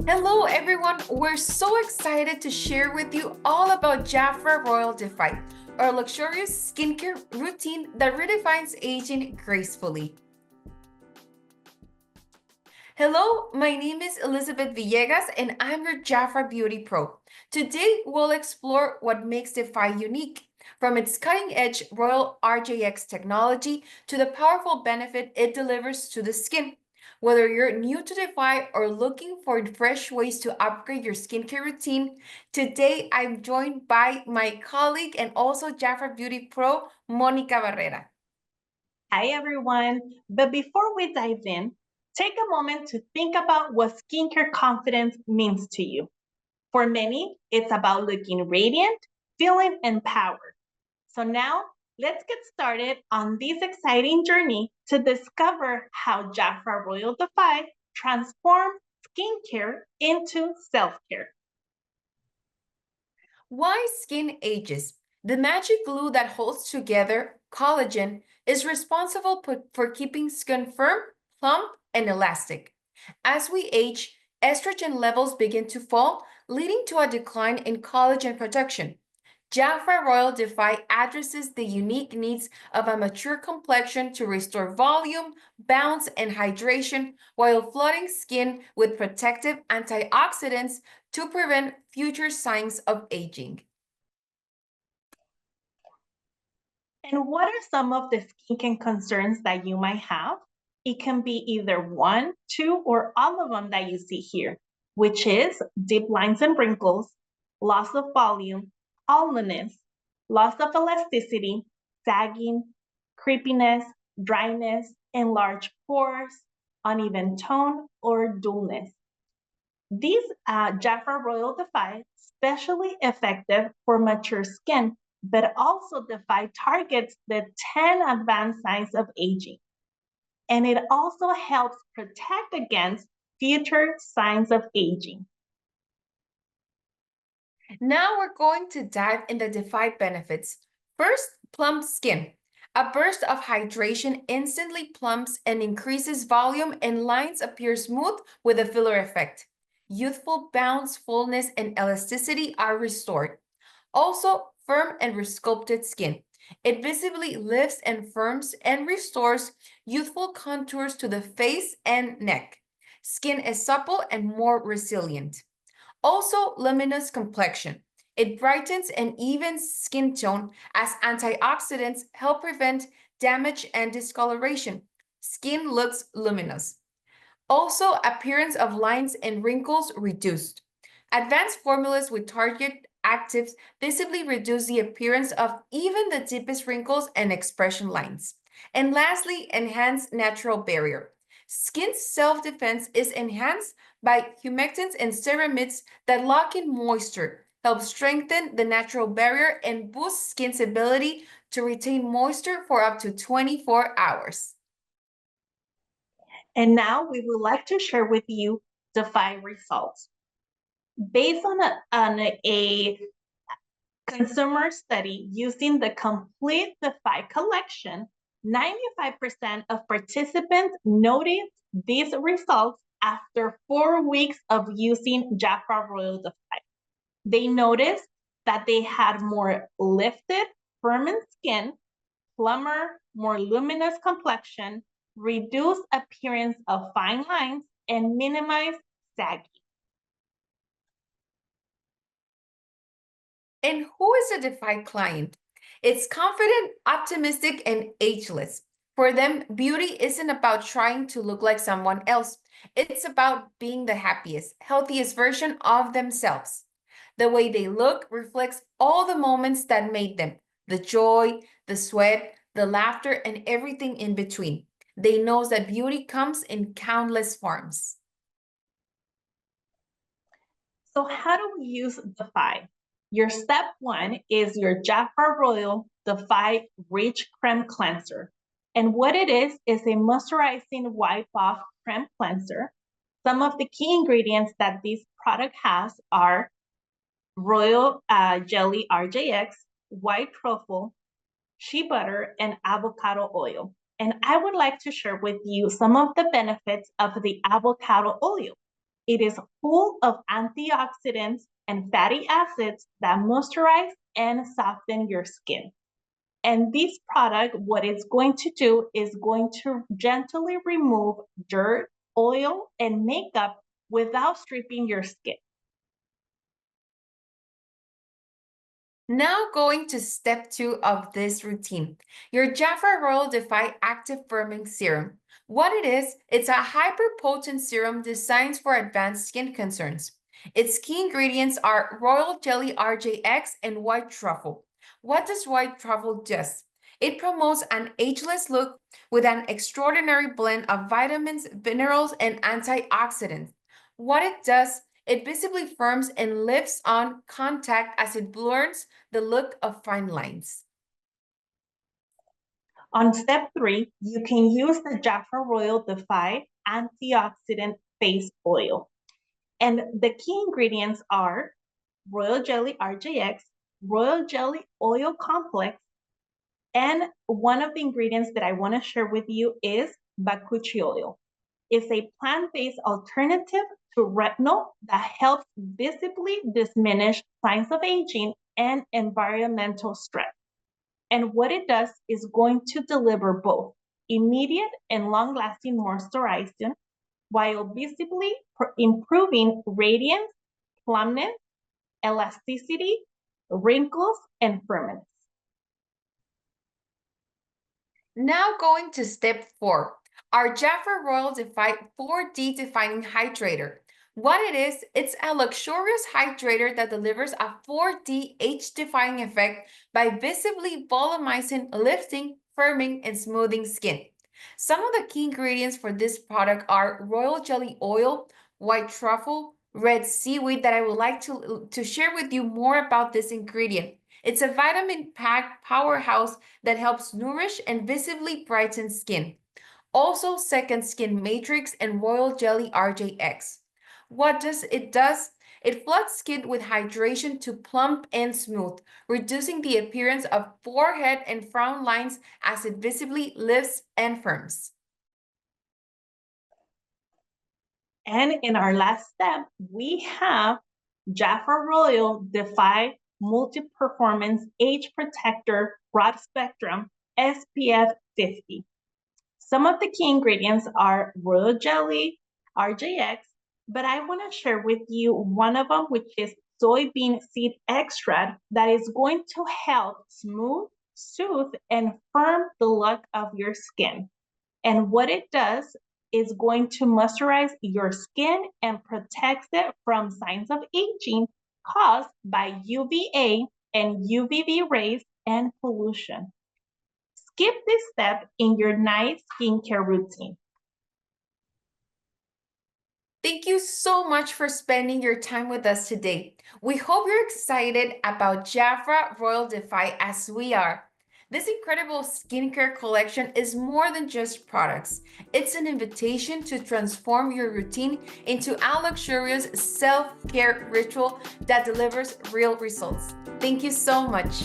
Hello everyone, we're so excited to share with you all about JAFRA Royal DEFY, our luxurious skincare routine that redefines aging gracefully. Hello, my name is Elizabeth Villegas and I'm your JAFRA Beauty Pro. Today we'll explore what makes DEFY unique, from its cutting-edge Royal RJX technology to the powerful benefit it delivers to the skin. Whether you're new to DEFY or looking for fresh ways to upgrade your skincare routine, today I'm joined by my colleague and also JAFRA Beauty Pro, Monica Barrera. Hi, everyone. But before we dive in, take a moment to think about what skincare confidence means to you. For many, it's about looking radiant, feeling empowered. So now let's get started on this exciting journey to discover how JAFRA Royal DEFY transforms skincare into self-care. Why skin ages? The magic glue that holds together, collagen, is responsible for keeping skin firm, plump, and elastic. As we age, estrogen levels begin to fall, leading to a decline in collagen production. JAFRA Royal DEFY addresses the unique needs of a mature complexion to restore volume, bounce, and hydration while flooding skin with protective antioxidants to prevent future signs of aging. And what are some of the skincare concerns that you might have? It can be either one, two, or all of them that you see here, which is deep lines and wrinkles, loss of volume, almoness, loss of elasticity, sagging, creepiness, dryness, enlarged pores, uneven tone, or dullness. These JAFRA Royal DEFY especially effective for mature skin, but also DEFY targets the 10 advanced signs of aging. And it also helps protect against future signs of aging. Now we're going to dive into DEFY benefits. First, plump skin. A burst of hydration instantly plumps and increases volume, and lines appear smooth with a filler effect. Youthful bounce, fullness, and elasticity are restored. Also, firm and resculpted skin. It visibly lifts and firms and restores youthful contours to the face and neck. Skin is supple and more resilient. Also, luminous complexion. It brightens and evens skin tone as antioxidants help prevent damage and discoloration. Skin looks luminous. Also, appearance of lines and wrinkles reduced. Advanced formulas with target actives visibly reduce the appearance of even the deepest wrinkles and expression lines. And lastly, enhanced natural barrier. Skin's self-defense is enhanced by humectants and ceramides that lock in moisture, help strengthen the natural barrier, and boost skin's ability to retain moisture for up to 24 hours. And now we would like to share with you DEFY results. Based on a consumer study using the complete DEFY collection, 95% of participants noticed these results after 4 weeks of using JAFRA Royal DEFY. They noticed that they had more lifted, firm skin, plumper, more luminous complexion, reduced appearance of fine lines, and minimized sagging. And who is a DEFY client? It's confident, optimistic, and ageless. For them, beauty isn't about trying to look like someone else. It's about being the happiest, healthiest version of themselves. The way they look reflects all the moments that made them, the joy, the sweat, the laughter, and everything in between. They know that beauty comes in countless forms. So how do we use DEFY? Your step one is your JAFRA Royal DEFY Rich Creme Cleanser. And what it is a moisturizing wipe-off creme cleanser. Some of the key ingredients that this product has are royal jelly RJX, white truffle, shea butter, and avocado oil. And I would like to share with you some of the benefits of the avocado oil. It is full of antioxidants and fatty acids that moisturize and soften your skin. And this product, what it's going to do is going to gently remove dirt, oil, and makeup without stripping your skin. Now going to step 2 of this routine, your JAFRA Royal DEFY Active Firming Serum. What it is, it's a hyper-potent serum designed for advanced skin concerns. Its key ingredients are royal jelly RJX and white truffle. What does white truffle do? It promotes an ageless look with an extraordinary blend of vitamins, minerals, and antioxidants. What it does, it visibly firms and lifts on contact as it blurs the look of fine lines. On step 3, you can use the JAFRA Royal DEFY Antioxidant Face Oil. And the key ingredients are royal jelly RJX, royal jelly oil complex, and one of the ingredients that I want to share with you is bakuchi oil. It's a plant-based alternative to retinol that helps visibly diminish signs of aging and environmental stress. And what it does is going to deliver both immediate and long-lasting moisturizing while visibly improving radiance, plumpness, elasticity, wrinkles, and firmness. Now going to step 4, our JAFRA Royal DEFY 4D Defining Hydrator. What it is, it's a luxurious hydrator that delivers a 4D age-defying effect by visibly volumizing, lifting, firming, and smoothing skin. Some of the key ingredients for this product are royal jelly oil, white truffle, red seaweed that I would like to share with you more about this ingredient. It's a vitamin-packed powerhouse that helps nourish and visibly brighten skin. Also, Second Skin Matrix and Royal Jelly RJX. What does it does? It floods skin with hydration to plump and smooth, reducing the appearance of forehead and frown lines as it visibly lifts and firms. And in our last step, we have JAFRA Royal DEFY Multi-Performance Age Protector Broad Spectrum SPF 50. Some of the key ingredients are royal jelly, RJX, but I want to share with you one of them, which is soybean seed extract that is going to help smooth, soothe, and firm the look of your skin. And what it does is going to moisturize your skin and protects it from signs of aging caused by UVA and UVB rays and pollution. Skip this step in your night skincare routine. Thank you so much for spending your time with us today. We hope you're excited about JAFRA Royal DEFY as we are. This incredible skincare collection is more than just products. It's an invitation to transform your routine into a luxurious self-care ritual that delivers real results. Thank you so much.